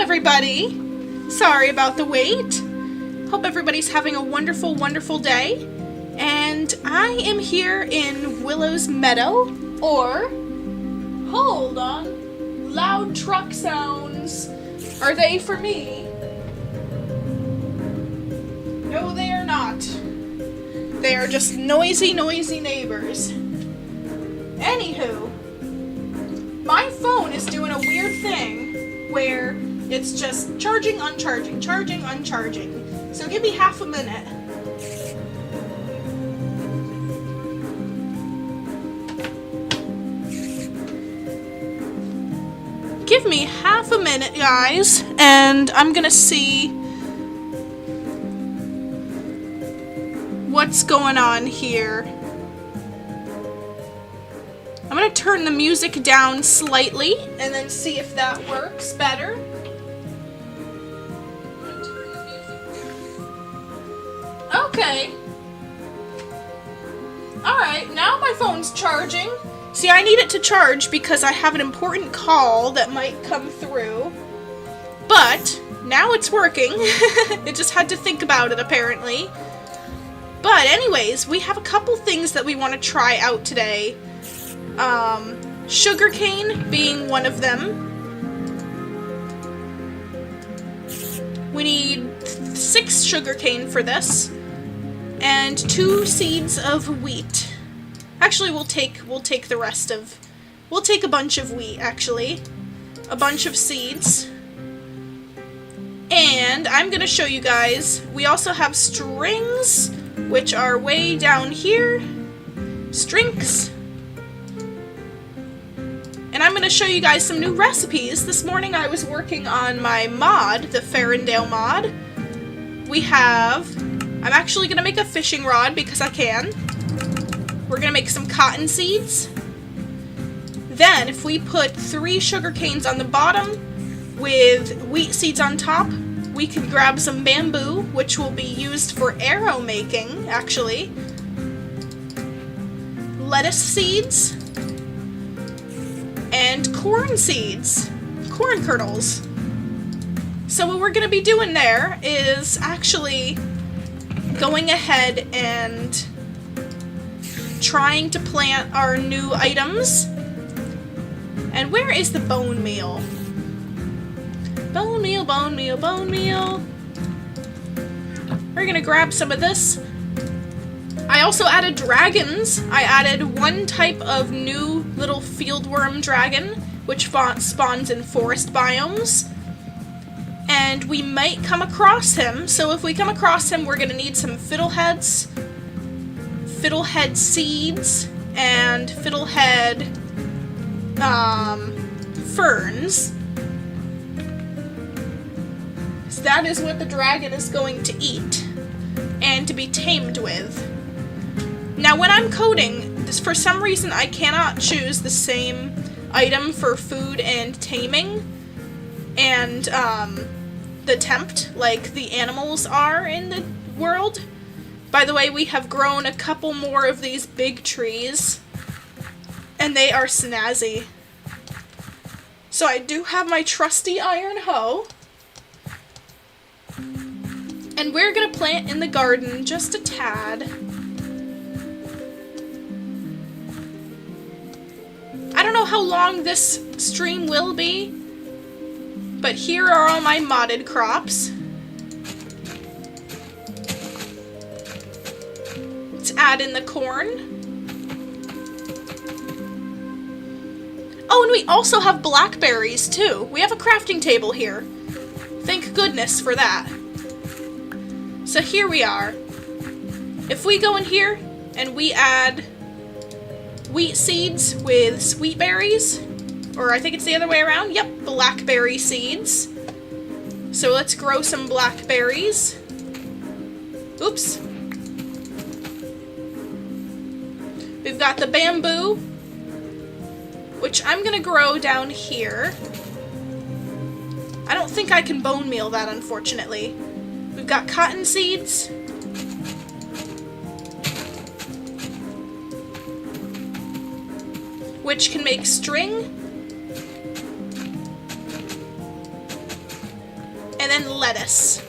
everybody! Sorry about the wait. Hope everybody's having a wonderful, wonderful day. And I am here in Willow's Meadow, or... Hold on. Loud truck sounds. Are they for me? No, they are not. They are just noisy, noisy neighbors. Anywho, my phone is doing a weird thing where it's just charging, uncharging, charging, uncharging. So give me half a minute. Give me half a minute, guys, and I'm gonna see what's going on here. I'm gonna turn the music down slightly and then see if that works better. Okay. Alright, now my phone's charging. See, I need it to charge because I have an important call that might come through. But now it's working. It just had to think about it, apparently. But anyways, we have a couple things that we want to try out today. Sugarcane being one of them. We need 6 sugarcane for this. And 2 seeds of wheat. Actually, we'll take the rest of... We'll take a bunch of wheat, actually. A bunch of seeds. And I'm gonna show you guys, we also have strings, which are way down here. Strings. And I'm gonna show you guys some new recipes. This morning I was working on my mod, the Ferndale mod. We have... I'm actually gonna make a fishing rod because I can. We're gonna make some cotton seeds. Then, if we put 3 sugar canes on the bottom with wheat seeds on top, we can grab some bamboo, which will be used for arrow making, actually. Lettuce seeds. And corn seeds. Corn kernels. So what we're gonna be doing there is actually going ahead and trying to plant our new items. And where is the bone meal? Bone meal, bone meal, bone meal. We're gonna grab some of this. I also added dragons. I added one type of new little fieldworm dragon, which spawns in forest biomes. And we might come across him, so if we come across him, we're gonna need some fiddleheads, fiddlehead seeds, and fiddlehead ferns. So that is what the dragon is going to eat and to be tamed with. Now when I'm coding, for some reason I cannot choose the same item for food and taming and the tempt like the animals are in the world. By the way, we have grown a couple more of these big trees and they are snazzy. So I do have my trusty iron hoe. And we're gonna plant in the garden just a tad. I don't know how long this stream will be, but here are all my modded crops. Let's add in the corn. Oh, and we also have blackberries too. We have a crafting table here. Thank goodness for that. So here we are. If we go in here and we add wheat seeds with sweet berries, or I think it's the other way around. Yep, blackberry seeds. So let's grow some blackberries. Oops. We've got the bamboo, which I'm gonna grow down here. I don't think I can bone meal that, unfortunately. We've got cotton seeds. Which can make string. then lettuce.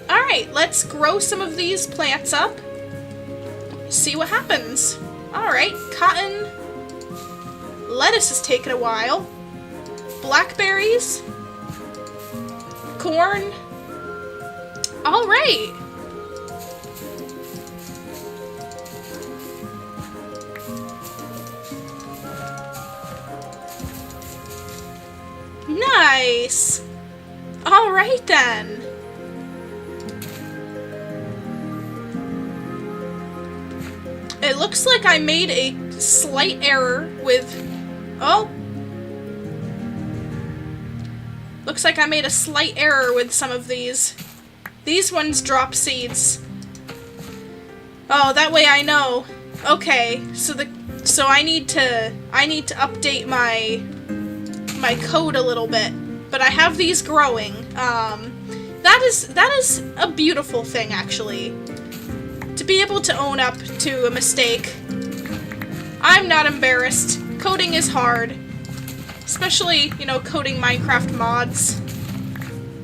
Alright, let's grow some of these plants up. See what happens. Alright, cotton. Lettuce is taking a while. Blackberries. Corn. Alright. Nice. Alright then. It looks like I made a slight error with... Oh! Looks like I made a slight error with some of these. These ones drop seeds. Oh, that way I know. Okay, so I need to update my code a little bit. But I have these growing. That is a beautiful thing, actually. To be able to own up to a mistake. I'm not embarrassed. Coding is hard. Especially, you know, coding Minecraft mods.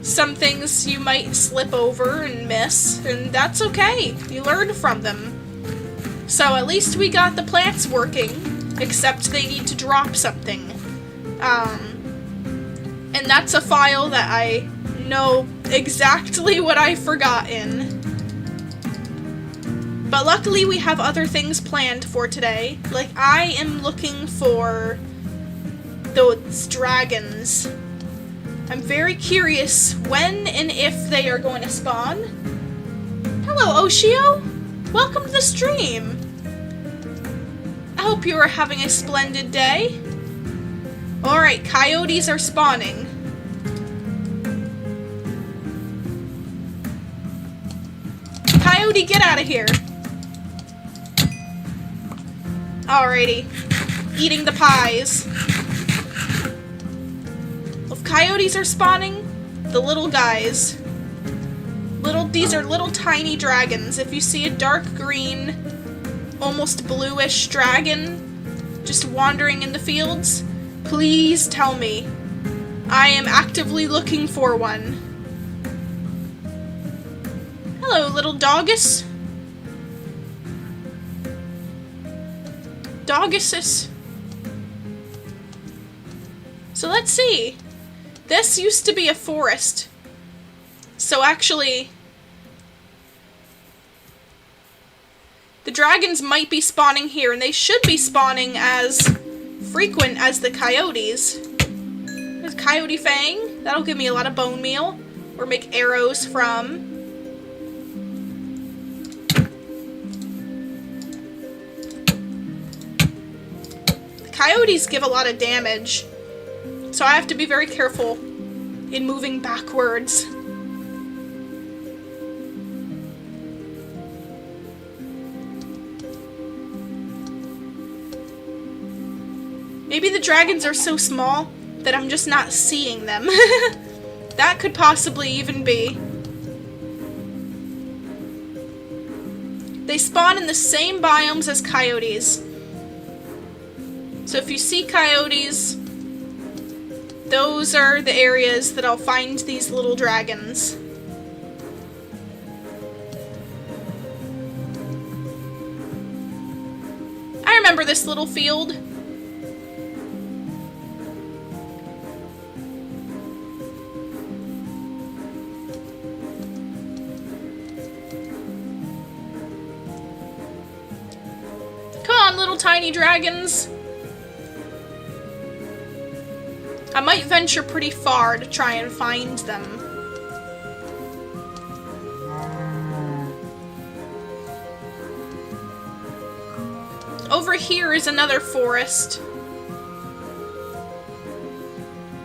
Some things you might slip over and miss, and that's okay. You learn from them. So at least we got the plants working, except they need to drop something. And that's a file that I know exactly what I forgot in. But luckily we have other things planned for today. Like, I am looking for those dragons. I'm very curious when and if they are going to spawn. Hello, Oshio! Welcome to the stream! I hope you are having a splendid day. Alright, coyotes are spawning. Coyote, get out of here! Alrighty. Eating the pies. If coyotes are spawning, the little guys. These are little tiny dragons. If you see a dark green, almost bluish dragon just wandering in the fields, please tell me. I am actively looking for one. Hello, little doggus. Dogguses. So let's see. This used to be a forest. So actually, the dragons might be spawning here, and they should be spawning as frequent as the coyotes. There's Coyote Fang. That'll give me a lot of bone meal, or make arrows from. Coyotes give a lot of damage, so I have to be very careful in moving backwards. Maybe the dragons are so small that I'm just not seeing them. That could possibly even be. They spawn in the same biomes as coyotes. So if you see coyotes, those are the areas that I'll find these little dragons. I remember this little field. Come on, little tiny dragons. I might venture pretty far to try and find them. Over here is another forest.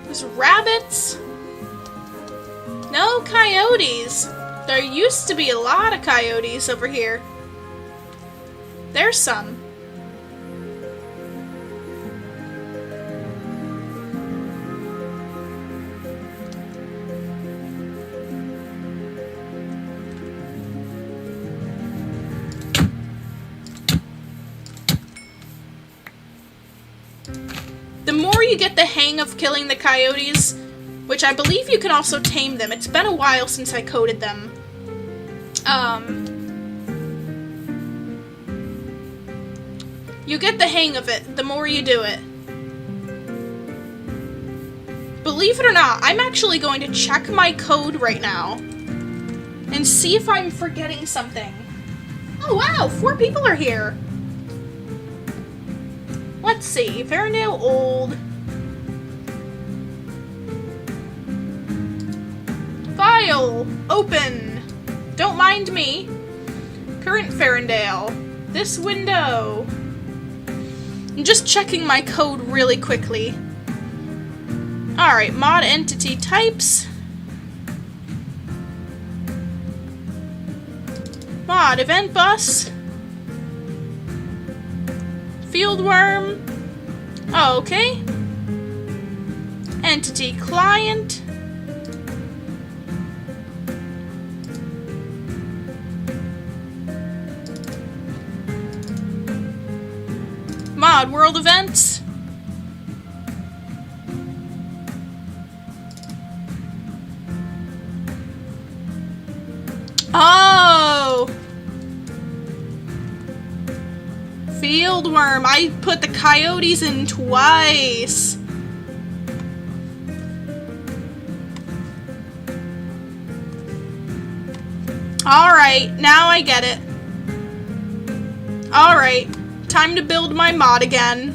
There's rabbits. No coyotes. There used to be a lot of coyotes over here. There's some. The more you get the hang of killing the coyotes, which I believe you can also tame them. It's been a while since I coded them. You get the hang of it the more you do it. Believe it or not, I'm actually going to check my code right now and see if I'm forgetting something. Oh wow, 4 people are here. Let's see, Ferndale Old. File, open. Don't mind me. Current Ferndale. This window. I'm just checking my code really quickly. Alright, mod entity types. Mod event bus. Fieldworm. Oh, okay. Entity client. Mod world events. Oh! Fieldworm. I put the coyotes in twice. Alright, now I get it. Alright, time to build my mod again.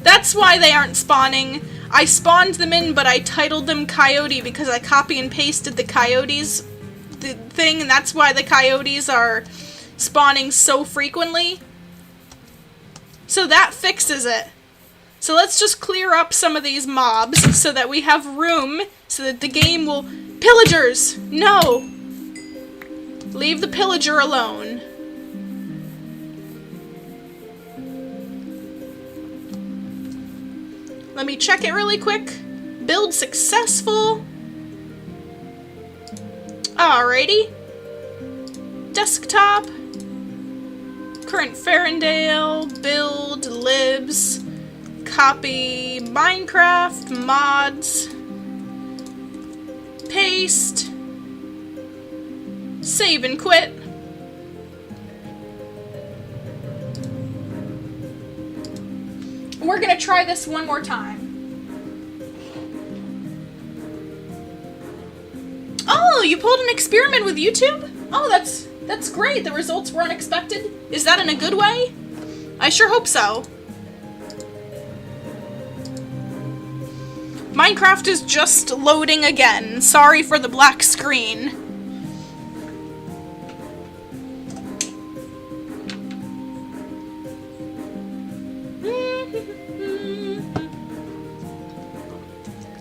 That's why they aren't spawning. I spawned them in, but I titled them Coyote because I copy and pasted the coyotes thing, and that's why the coyotes are spawning so frequently. So that fixes it. So let's just clear up some of these mobs so that we have room so that the game will... Pillagers! No! Leave the pillager alone. Let me check it really quick. Build successful. Alrighty. Desktop. Current Ferndale. Build. Libs. Copy. Minecraft. Mods. Paste. Save and quit. We're gonna try this one more time. Oh, you pulled an experiment with YouTube? Oh, that's great. The results were unexpected. Is that in a good way? I sure hope so. Minecraft is just loading again. Sorry for the black screen.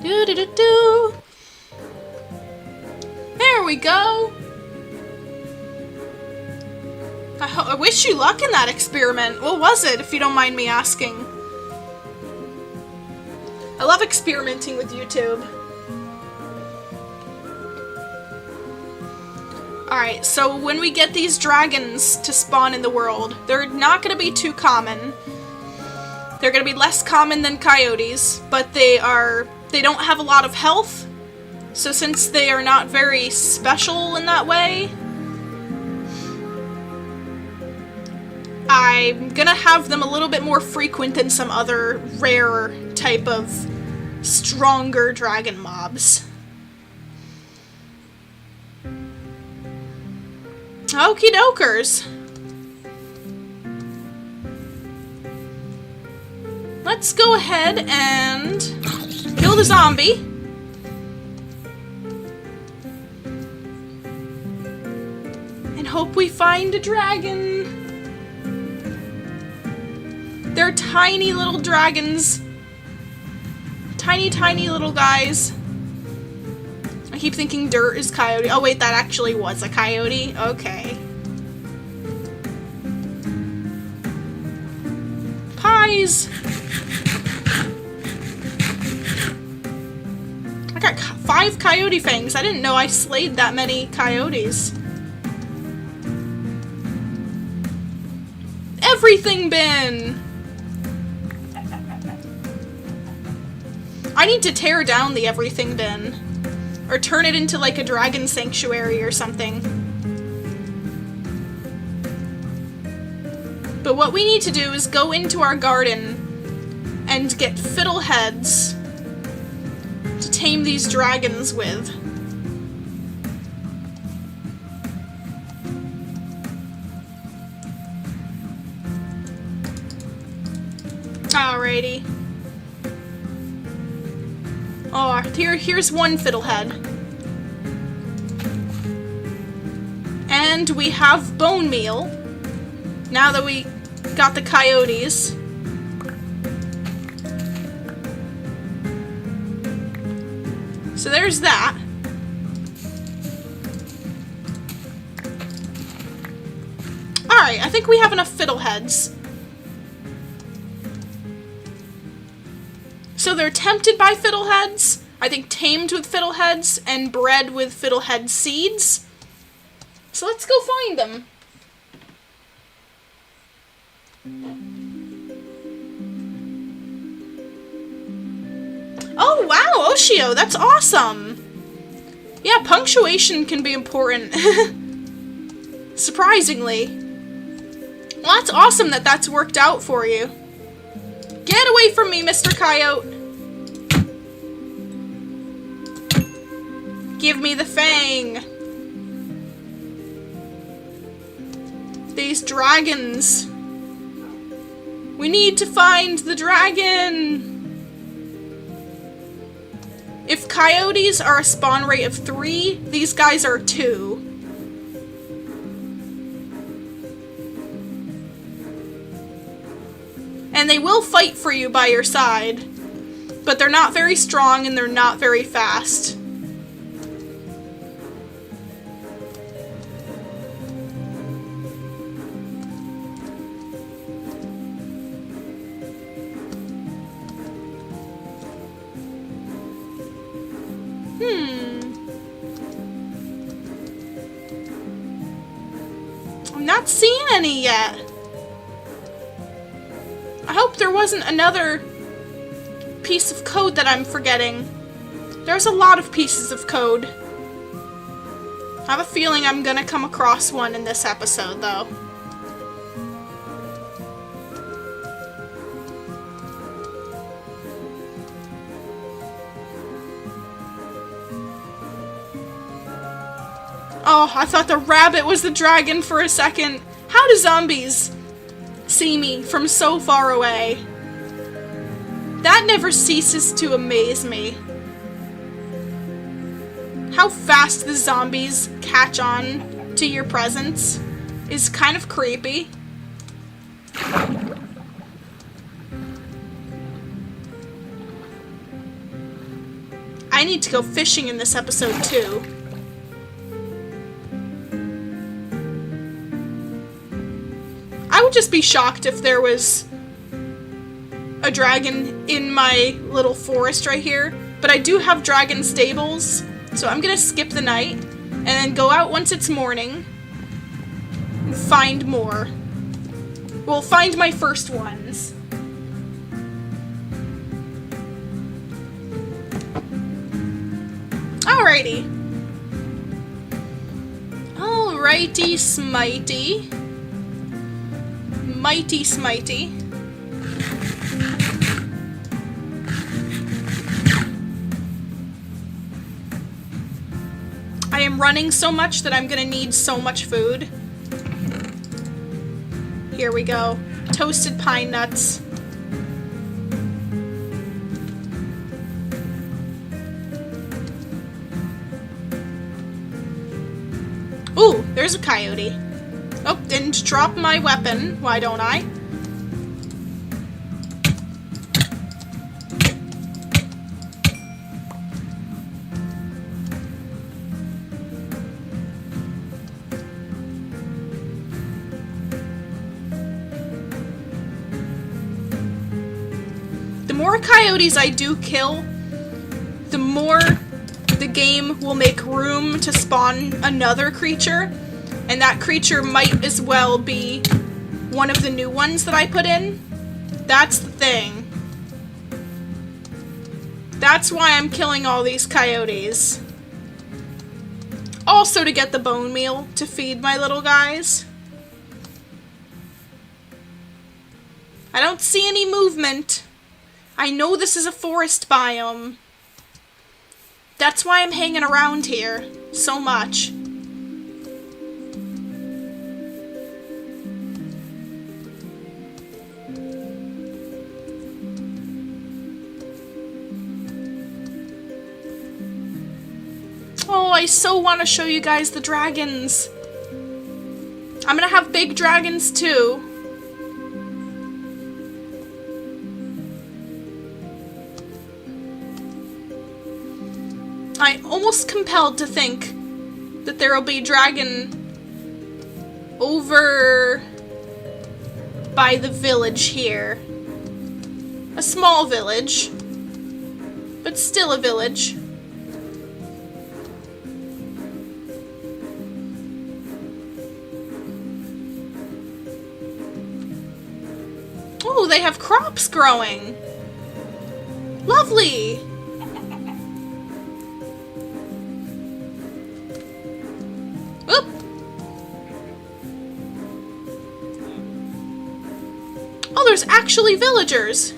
Do-do-do-do. There we go. I wish you luck in that experiment. What was it, if you don't mind me asking? I love experimenting with YouTube. Alright, so when we get these dragons to spawn in the world, they're not going to be too common. They're going to be less common than coyotes, but they don't have a lot of health. So since they are not very special in that way, I'm gonna have them a little bit more frequent than some other rare type of stronger dragon mobs. Okie dokers. Let's go ahead and kill the zombie. And hope we find a dragon. They're tiny little dragons. Tiny, tiny little guys. I keep thinking dirt is coyote. Oh wait, that actually was a coyote. Okay. Pies! I got 5 coyote fangs. I didn't know I slayed that many coyotes. Everything bin! I need to tear down the everything bin. Or turn it into like a dragon sanctuary or something. But what we need to do is go into our garden and get fiddleheads to tame these dragons with. Alrighty. Oh, here's one fiddlehead. And we have bone meal. Now that we got the coyotes. So there's that. Alright, I think we have enough fiddleheads. So they're tempted by fiddleheads, I think tamed with fiddleheads, and bred with fiddlehead seeds. So let's go find them. Oh wow, Oshio, that's awesome! Yeah, punctuation can be important. Surprisingly. Well, that's awesome that that's worked out for you. Get away from me, Mr. Coyote! Give me the fang! These dragons! We need to find the dragon! If coyotes are a spawn rate of 3, these guys are 2. And they will fight for you by your side, but they're not very strong and they're not very fast. I'm not seeing any yet. I hope there wasn't another piece of code that I'm forgetting. There's a lot of pieces of code. I have a feeling I'm gonna come across one in this episode, though. Oh, I thought the rabbit was the dragon for a second. How do zombies see me from so far away? That never ceases to amaze me. How fast the zombies catch on to your presence is kind of creepy. I need to go fishing in this episode too. I would just be shocked if there was a dragon in my little forest right here, but I do have dragon stables, so I'm gonna skip the night and then go out once it's morning and find more. Well, find my first ones. Alrighty. Alrighty, smitey. Mighty smitey. I am running so much that I'm gonna need so much food. Here we go. Toasted pine nuts. Ooh, there's a coyote. Oh, didn't drop my weapon. Why don't I? The more coyotes I do kill, the more the game will make room to spawn another creature. And that creature might as well be one of the new ones that I put in. That's the thing. That's why I'm killing all these coyotes. Also to get the bone meal to feed my little guys. I don't see any movement. I know this is a forest biome. That's why I'm hanging around here so much. Oh, I so want to show you guys the dragons. I'm gonna have big dragons too. I'm almost compelled to think that there will be dragon over by the village here. A small village, but still a village. Oh, they have crops growing. Lovely. Oop. Oh, there's actually villagers.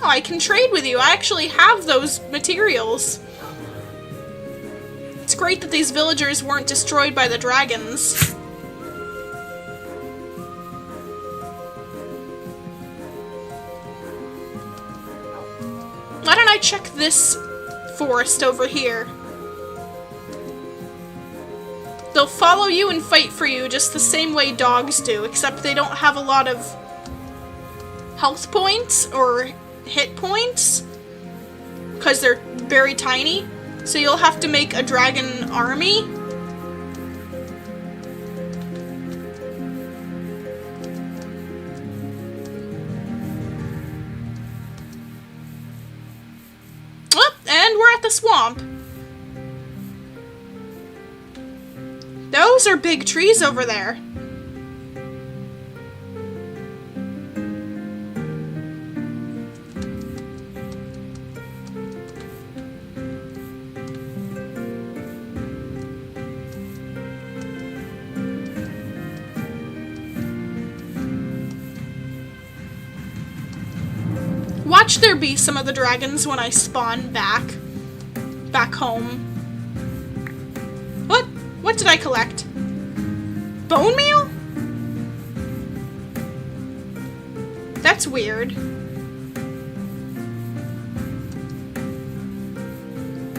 Oh, I can trade with you. I actually have those materials. It's great that these villagers weren't destroyed by the dragons. Why don't I check this forest over here? They'll follow you and fight for you just the same way dogs do, except they don't have a lot of health points or hit points because they're very tiny. So you'll have to make a dragon army. Oh, and we're at the swamp. Those are big trees over there. Watch there be some of the dragons when I spawn back home. What did I collect? Bone meal? That's weird.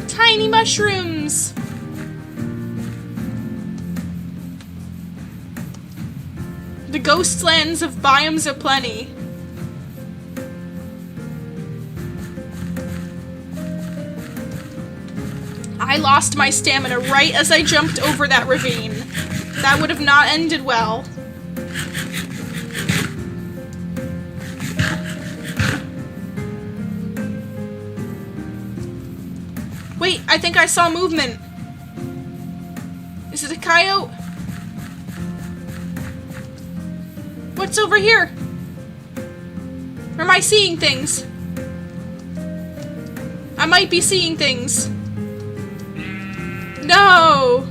Tiny mushrooms. The Ghostlands of Biomes of Plenty. I lost my stamina right as I jumped over that ravine. That would have not ended well. Wait, I think I saw movement. Is it a coyote? What's over here? Or am I seeing things? I might be seeing things. No!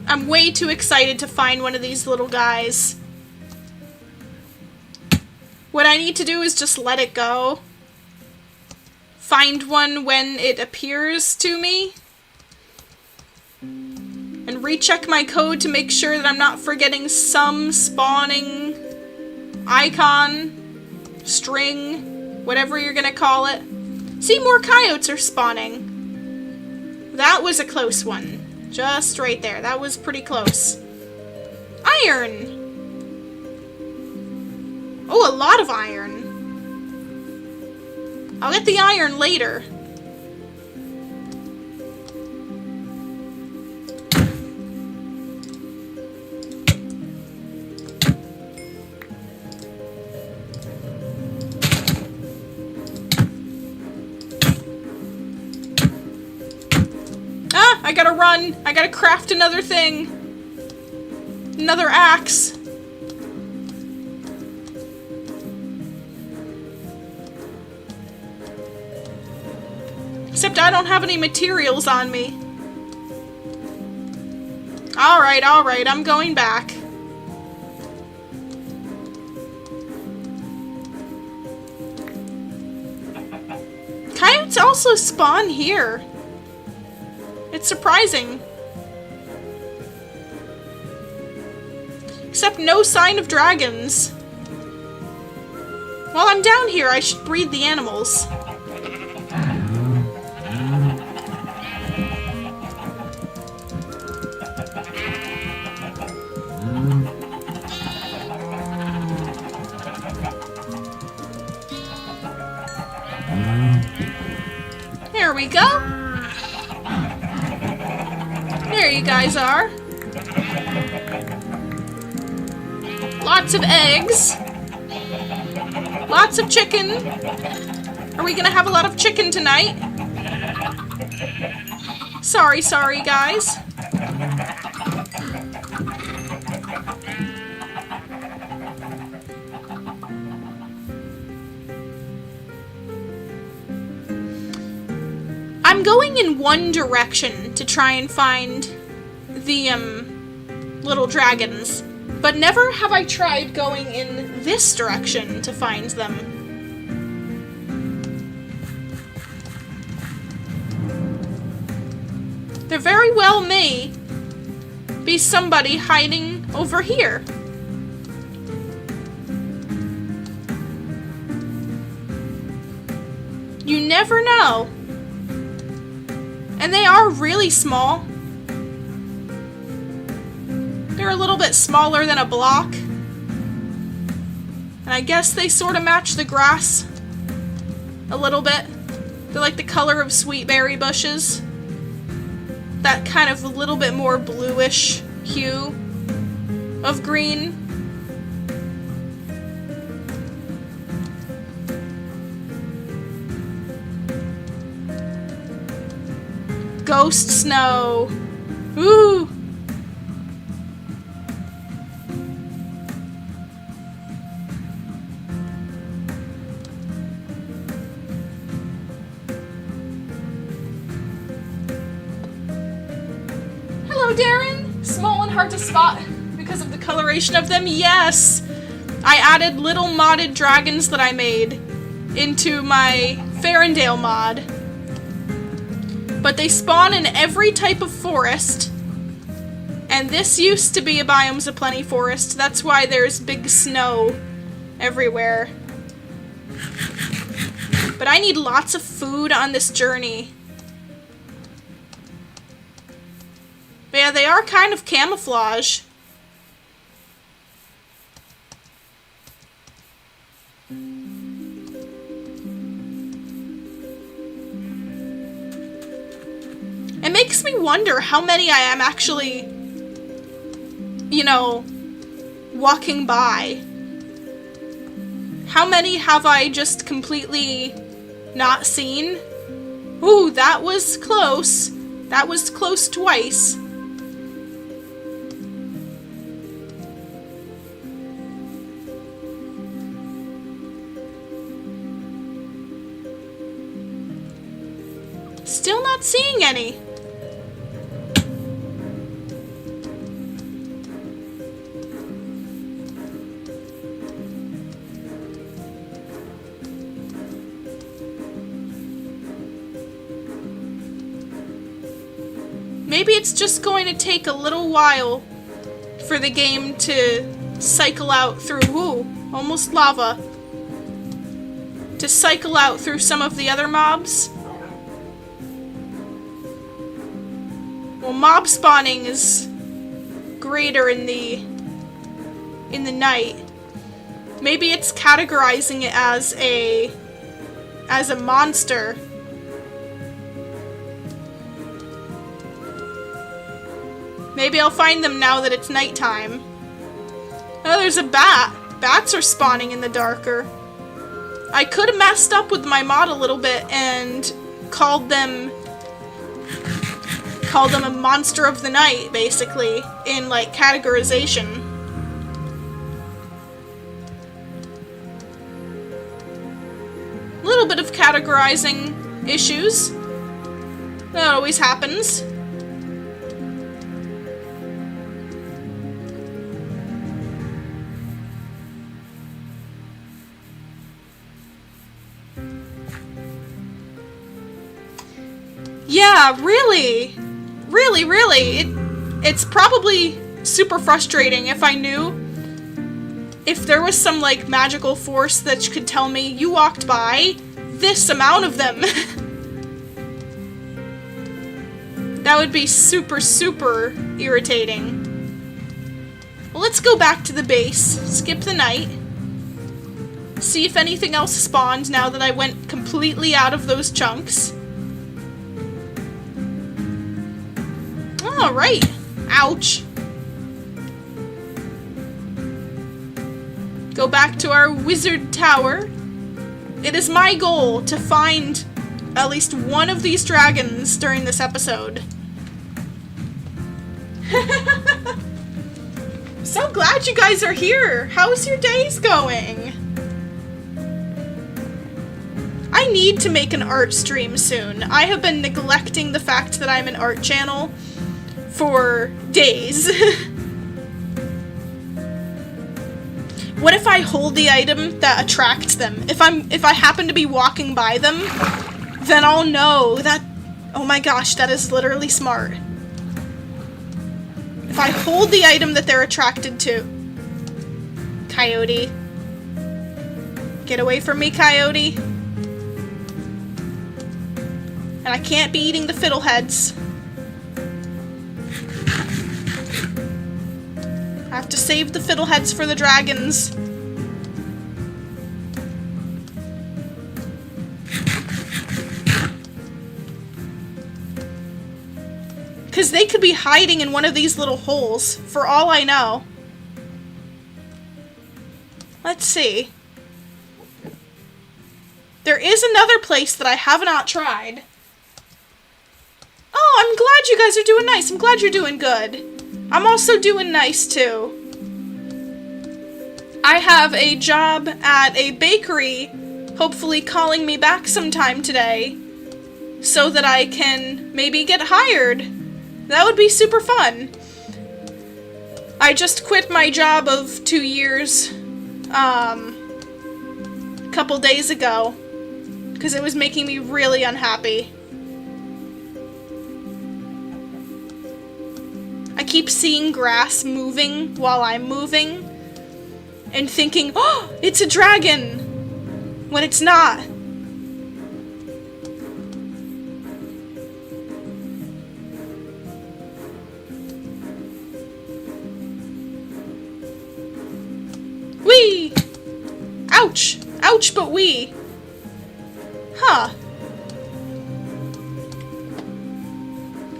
I'm way too excited to find one of these little guys. What I need to do is just let it go. Find one when it appears to me. And recheck my code to make sure that I'm not forgetting some spawning icon, string, whatever you're gonna call it. See, more coyotes are spawning. That was a close one. Just right there. That was pretty close. Iron! Oh, a lot of iron. I'll get the iron later. on! I gotta craft another thing. Another axe. Except I don't have any materials on me. Alright, alright, I'm going back. Coyotes also spawn here. It's surprising. Except no sign of dragons. While I'm down here, I should breed the animals. There we go. There you guys are. Lots of eggs. Lots of chicken. Are we gonna have a lot of chicken tonight? Sorry, guys. I'm going in one direction to try and find the, little dragons, but never have I tried going in this direction to find them. There very well may be somebody hiding over here. You never know. And they are really small. They're a little bit smaller than a block. And I guess they sort of match the grass a little bit. They're like the color of sweet berry bushes. That kind of a little bit more bluish hue of green. Ghost snow. Ooh. Hello, Darren. Small and hard to spot because of the coloration of them. Yes. I added little modded dragons that I made into my Farendale mod. But they spawn in every type of forest. And this used to be a Biomes of Plenty forest. That's why there's big snow everywhere. But I need lots of food on this journey. But yeah, they are kind of camouflage. It makes me wonder how many I am actually, you know, walking by. How many have I just completely not seen? Ooh, that was close. That was close twice. Still not seeing any. Maybe it's just going to take a little while for the game to cycle out through, ooh, almost lava, to cycle out through some of the other mobs. Well, mob spawning is greater in the night. Maybe it's categorizing it as a monster. Maybe I'll find them now that it's nighttime. Oh, there's a bat. Bats are spawning in the darker. I could have messed up with my mod a little bit and called them call them a monster of the night, basically, in, like, categorization. A little bit of categorizing issues. That always happens. Yeah, really. Really, really. It's probably super frustrating if I knew if there was some, like, magical force that could tell me, you walked by this amount of them. That would be super, super irritating. Well, let's go back to the base, skip the night, see if anything else spawned now that I went completely out of those chunks. Alright. Ouch. Go back to our wizard tower. It is my goal to find at least one of these dragons during this episode. So glad you guys are here. How's your days going? I need to make an art stream soon. I have been neglecting the fact that I'm an art channel for days. What if I hold the item that attracts them? If I happen to be walking by them, then I'll know that, oh my gosh, that is literally smart. If I hold the item that they're attracted to. Coyote. Get away from me, Coyote. And I can't be eating the fiddleheads. I have to save the fiddleheads for the dragons. Because they could be hiding in one of these little holes, for all I know. Let's see. There is another place that I have not tried. Oh, I'm glad you guys are doing nice. I'm glad you're doing good. I'm also doing nice, too. I have a job at a bakery, hopefully calling me back sometime today, so that I can maybe get hired. That would be super fun. I just quit my job of 2 years, a couple days ago, because it was making me really unhappy. I keep seeing grass moving while I'm moving, and thinking, oh, it's a dragon, when it's not. Wee! Ouch! Ouch, but wee! Huh.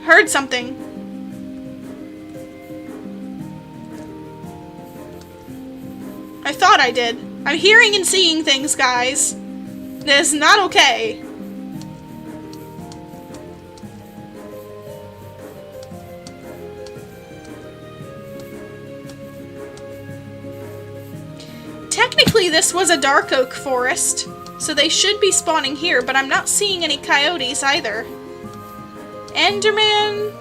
Heard something. I thought I did. I'm hearing and seeing things, guys. That is not okay. Technically, this was a dark oak forest, so they should be spawning here, but I'm not seeing any coyotes either. Enderman?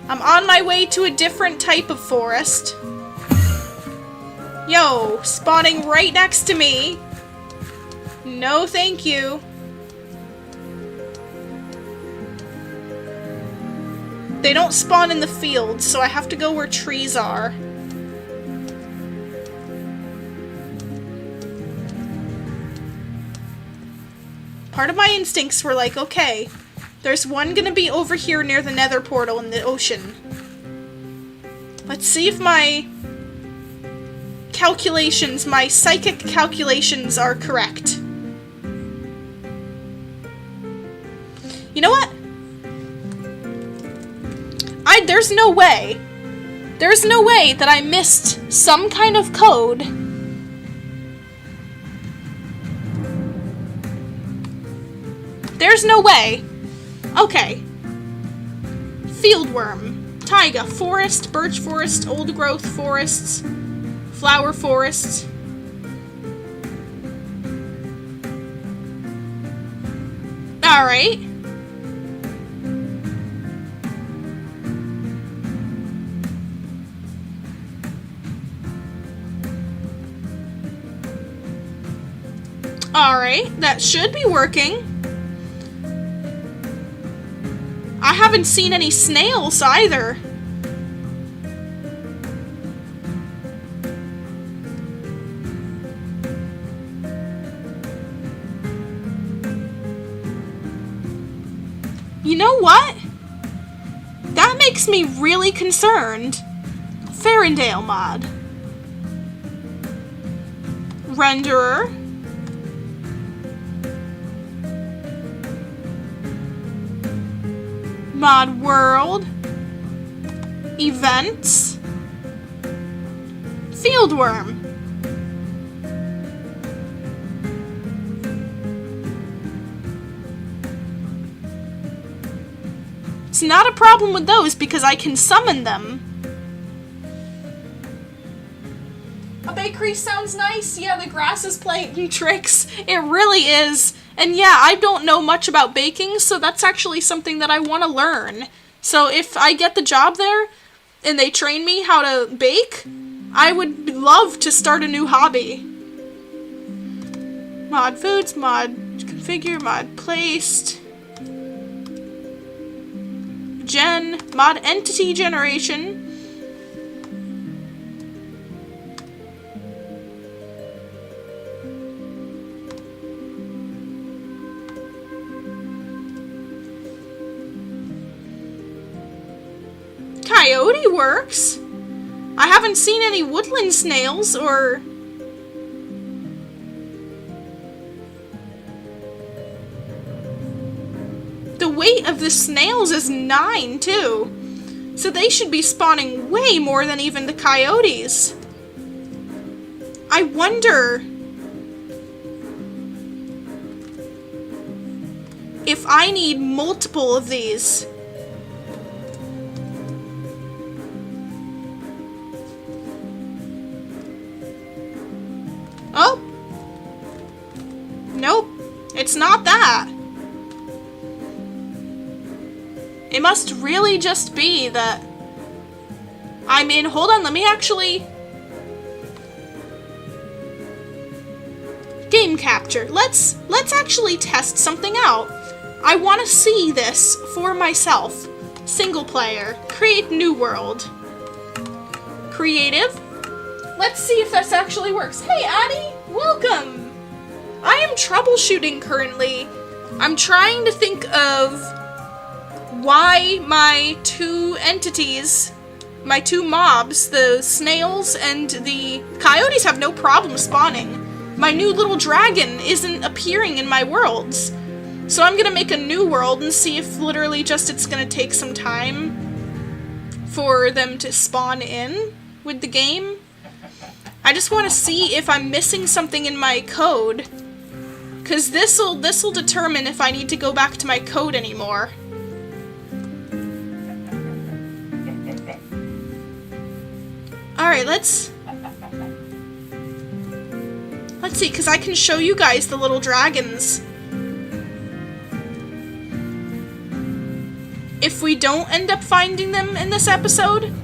I'm on my way to a different type of forest. Yo, spawning right next to me. No, thank you. They don't spawn in the fields, so I have to go where trees are. Part of my instincts were like, okay, there's one gonna be over here near the nether portal in the ocean. Let's see if my calculations, my psychic calculations are correct. You know what? There's no way. There's no way that I missed some kind of code. There's no way. Okay. Fieldworm. Taiga. Forest, birch forest, old growth forests, flower forests. Alright. Alright, that should be working. I haven't seen any snails either. You know what? That makes me really concerned. Ferndale mod. Renderer. Mod world. Events. Fieldworm. It's not a problem with those because I can summon them. A bakery sounds nice. Yeah, the grass is playing you tricks. It really is. And yeah, I don't know much about baking, so that's actually something that I want to learn. So if I get the job there and they train me how to bake, I would love to start a new hobby. Mod foods, mod configure, mod placed. Mod entity generation. Coyote works. I haven't seen any woodland snails or... The weight of the snails is 9, too. So they should be spawning way more than even the coyotes. I wonder if I need multiple of these. Oh. Nope. It's not that. It must really just be that... I mean, hold on, let me actually... Game capture. Let's actually test something out. I want to see this for myself. Single player. Create new world. Creative. Let's see if this actually works. Hey, Addie! Welcome! I am troubleshooting currently. I'm trying to think of why my two entities, my two mobs, the snails and the coyotes, have no problem spawning. My new little dragon isn't appearing in my worlds. So I'm gonna make a new world and see if literally just it's gonna take some time for them to spawn in with the game. I just want to see if I'm missing something in my code, because this'll determine if I need to go back to my code anymore. Alright, let's see, because I can show you guys the little dragons. If we don't end up finding them in this episode,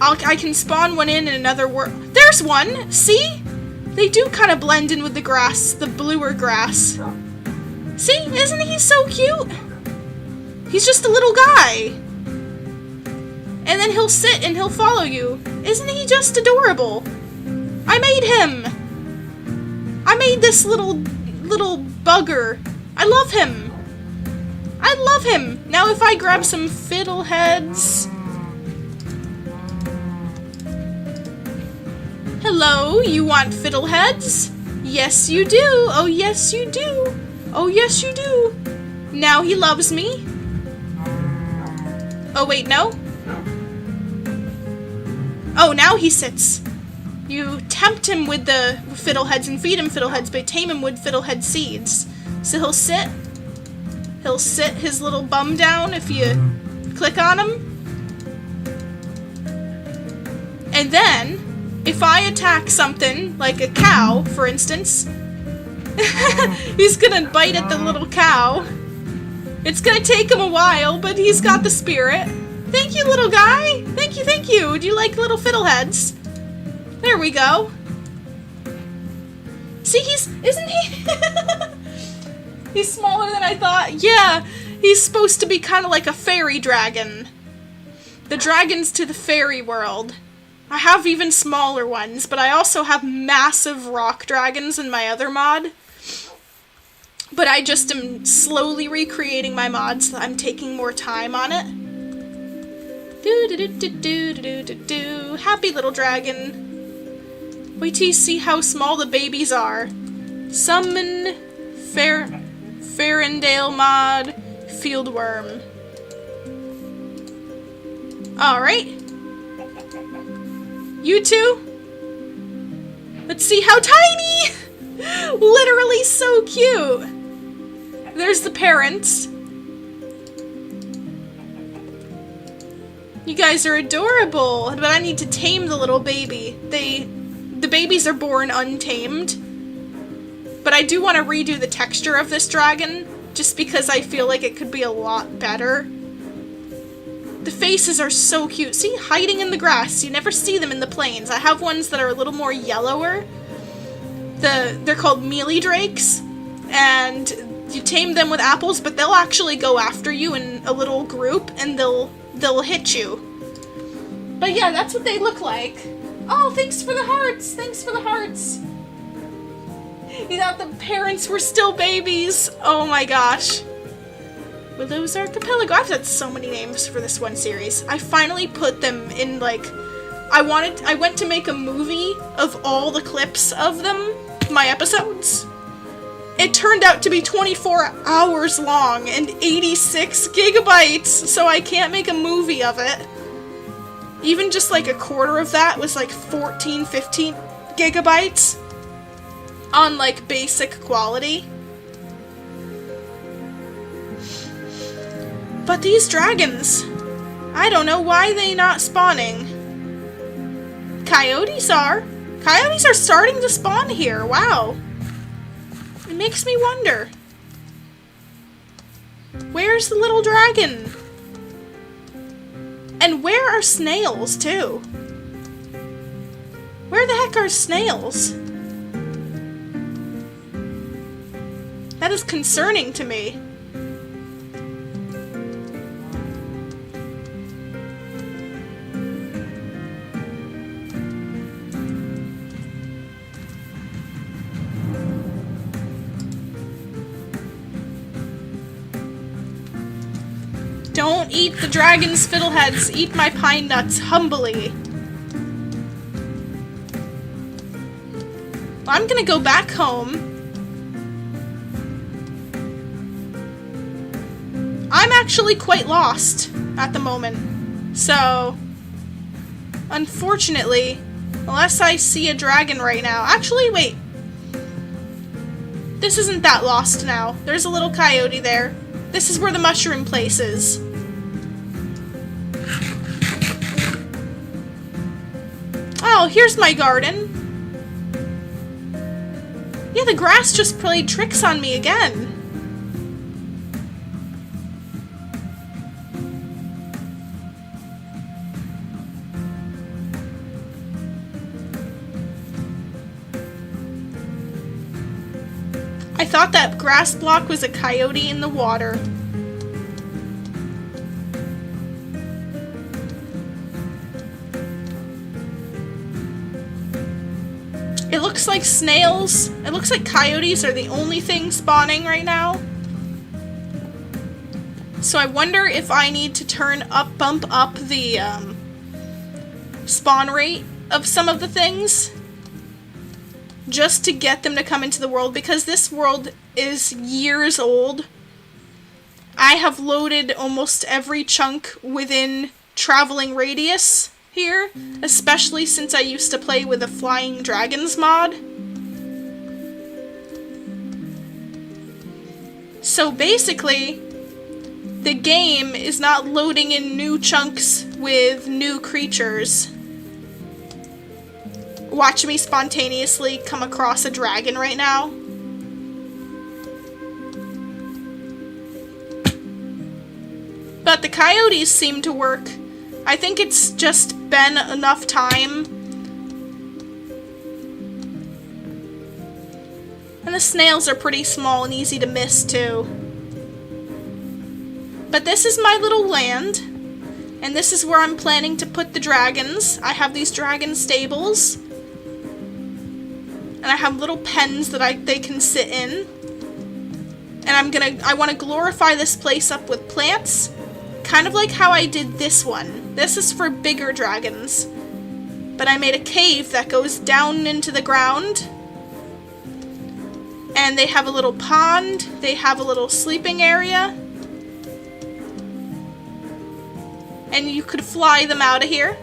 I can spawn one in another world. There's one! See? They do kind of blend in with the grass, the bluer grass. See? Isn't he so cute? He's just a little guy. And then he'll sit and he'll follow you. Isn't he just adorable? I made him! I made this little bugger. I love him. I love him! Now if I grab some fiddleheads... Hello, you want fiddleheads? Yes, you do. Oh, yes, you do. Oh, yes, you do. Now he loves me. Oh, wait, no? Oh, now he sits. You tempt him with the fiddleheads and feed him fiddleheads, but tame him with fiddlehead seeds. So he'll sit, He'll sit his little bum down if you click on him. And then, if I attack something, like a cow, for instance, he's gonna bite at the little cow. It's gonna take him a while, but he's got the spirit. Thank you, little guy! Thank you, thank you! Do you like little fiddleheads? There we go. See, isn't he? He's smaller than I thought. Yeah, he's supposed to be kind of like a fairy dragon. The dragons to the fairy world. I have even smaller ones, but I also have massive rock dragons in my other mod. But I just am slowly recreating my mods, so I'm taking more time on it. Do-do-do-do-do-do-do-do. Happy little dragon. Wait till you see how small the babies are. Summon Farendale mod Fieldworm. Alright. You two? Let's see how tiny! Literally so cute! There's the parents. You guys are adorable, but I need to tame the little baby. The babies are born untamed. But I do want to redo the texture of this dragon, just because I feel like it could be a lot better. The faces are so cute. See, hiding in the grass. You never see them in the plains. I have ones that are a little more yellower. They're called mealy drakes, and you tame them with apples, but they'll actually go after you in a little group, and they'll hit you. But yeah, that's what they look like. Oh, thanks for the hearts! Thanks for the hearts! You thought the parents were still babies! Oh my gosh. Willow's Archipelago. I've had so many names for this one series. I finally put them in, like, I went to make a movie of all the clips of them, my episodes. It turned out to be 24 hours long and 86 gigabytes, so I can't make a movie of it. Even just like a quarter of that was like 14, 15 gigabytes on like basic quality. But these dragons, I don't know why they not spawning. Coyotes are. Coyotes are starting to spawn here, wow. It makes me wonder. Where's the little dragon? And where are snails, too? Where the heck are snails? That is concerning to me. Don't eat the dragon's fiddleheads. Eat my pine nuts humbly. Well, I'm gonna go back home. I'm actually quite lost at the moment. So, unfortunately, unless I see a dragon right now. Actually, wait. This isn't that lost now. There's a little coyote there. This is where the mushroom place is. Oh, here's my garden. Yeah, the grass just played tricks on me again. I thought that grass block was a coyote in the water. It looks like snails. It looks like coyotes are the only thing spawning right now. So I wonder if I need to bump up the spawn rate of some of the things, just to get them to come into the world, because this world is years old. I have loaded almost every chunk within traveling radius here, especially since I used to play with a Flying Dragons mod. So basically, the game is not loading in new chunks with new creatures. Watch me spontaneously come across a dragon right now. But the coyotes seem to work. I think it's just been enough time. And the snails are pretty small and easy to miss too. But this is my little land. And this is where I'm planning to put the dragons. I have these dragon stables. And I have little pens that they can sit in. And I want to glorify this place up with plants. Kind of like how I did this one. This is for bigger dragons. But I made a cave that goes down into the ground. And they have a little pond. They have a little sleeping area. And you could fly them out of here.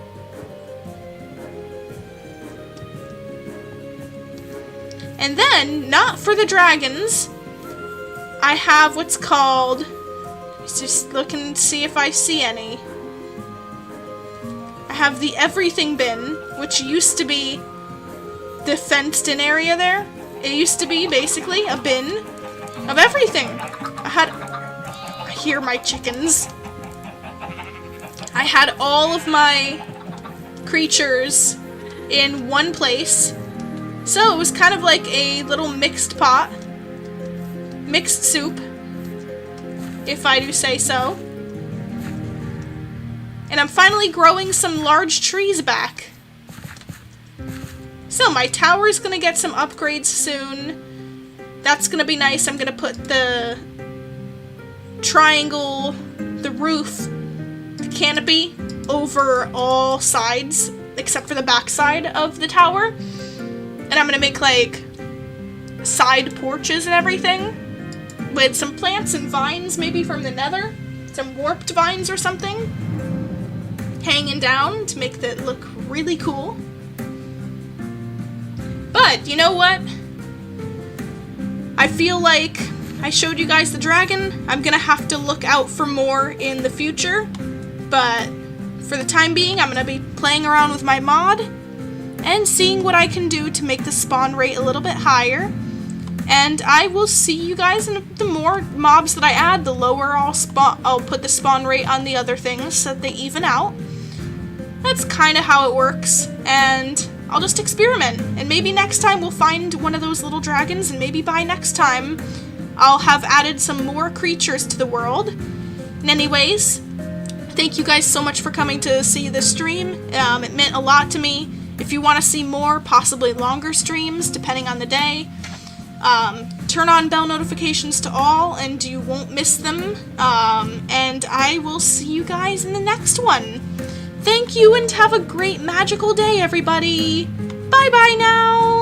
And then, not for the dragons, I have what's called... Just looking to see if I see any. I have the everything bin, which used to be the fenced-in area there. It used to be, basically, a bin of everything. I hear my chickens. I had all of my creatures in one place. So it was kind of like a little mixed pot. Mixed soup, if I do say so. And I'm finally growing some large trees back. So my tower is going to get some upgrades soon. That's going to be nice. I'm going to put the triangle, the roof, the canopy over all sides, except for the back side of the tower. And I'm going to make like side porches and everything with some plants and vines, maybe from the nether. Some warped vines or something hanging down to make that look really cool. But, you know what? I feel like I showed you guys the dragon. I'm gonna have to look out for more in the future. But for the time being, I'm gonna be playing around with my mod and seeing what I can do to make the spawn rate a little bit higher. And I will see you guys in the more mobs that I add, the lower I'll put the spawn rate on the other things so that they even out. That's kind of how it works, and I'll just experiment. And maybe next time we'll find one of those little dragons, and maybe by next time I'll have added some more creatures to the world. And anyways, thank you guys so much for coming to see this stream. It meant a lot to me. If you want to see more, possibly longer streams, depending on the day, turn on bell notifications to all and you won't miss them. And I will see you guys in the next one. Thank you and have a great magical day, everybody. Bye-bye now.